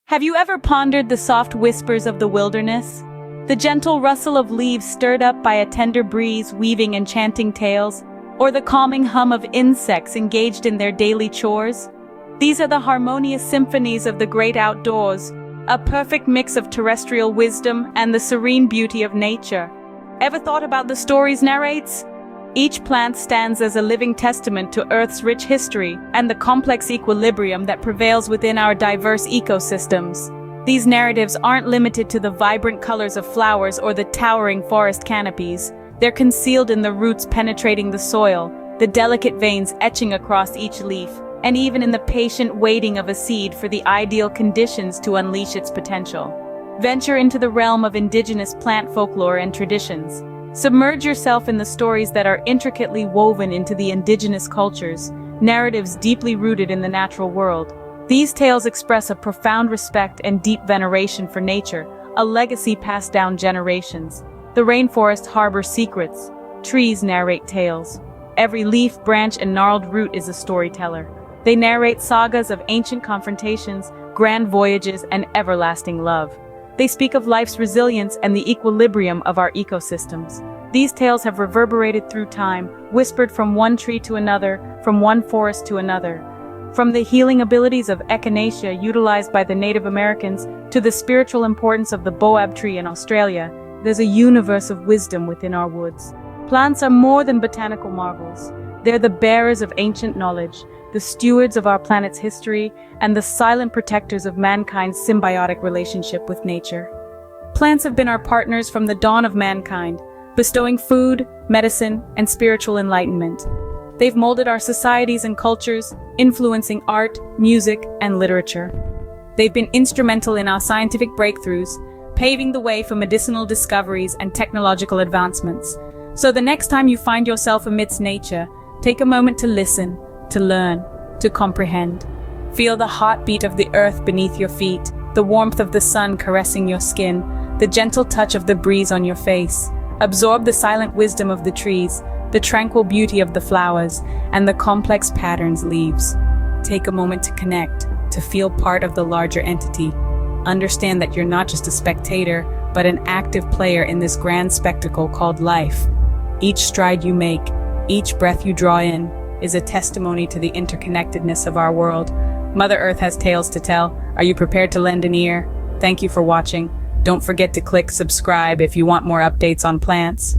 Have you ever pondered the soft whispers of the wilderness? The gentle rustle of leaves stirred up by a tender breeze weaving enchanting tales, or the calming hum of insects engaged in their daily chores? These are the harmonious symphonies of the great outdoors, a perfect mix of terrestrial wisdom and the serene beauty of nature. Ever thought about the stories narrates? Each plant stands as a living testament to Earth's rich history and the complex equilibrium that prevails within our diverse ecosystems. These narratives aren't limited to the vibrant colors of flowers or the towering forest canopies. They're concealed in the roots penetrating the soil, the delicate veins etching across each leaf, and even in the patient waiting of a seed for the ideal conditions to unleash its potential. Venture into the realm of indigenous plant folklore and traditions. Submerge yourself in the stories that are intricately woven into the indigenous cultures, narratives deeply rooted in the natural world. These tales express a profound respect and deep veneration for nature, a legacy passed down generations. The rainforest harbors secrets. Trees narrate tales. Every leaf, branch, and gnarled root is a storyteller. They narrate sagas of ancient confrontations, grand voyages, and everlasting love. They speak of life's resilience and the equilibrium of our ecosystems. These tales have reverberated through time, whispered from one tree to another, from one forest to another. From the healing abilities of echinacea utilized by the Native Americans to the spiritual importance of the boab tree in Australia, there's a universe of wisdom within our woods. Plants are more than botanical marvels. They're the bearers of ancient knowledge, the stewards of our planet's history, and the silent protectors of mankind's symbiotic relationship with nature. Plants have been our partners from the dawn of mankind, bestowing food, medicine, and spiritual enlightenment. They've molded our societies and cultures, influencing art, music, and literature. They've been instrumental in our scientific breakthroughs, paving the way for medicinal discoveries and technological advancements. So the next time you find yourself amidst nature, take a moment to listen, to learn, to comprehend. Feel the heartbeat of the earth beneath your feet, the warmth of the sun caressing your skin, the gentle touch of the breeze on your face. Absorb the silent wisdom of the trees, the tranquil beauty of the flowers, and the complex patterns leaves. Take a moment to connect, to feel part of the larger entity. Understand that you're not just a spectator, but an active player in this grand spectacle called life. Each stride you make, each breath you draw in, is a testimony to the interconnectedness of our world. Mother Earth has tales to tell. Are you prepared to lend an ear? Thank you for watching. Don't forget to click subscribe if you want more updates on plants.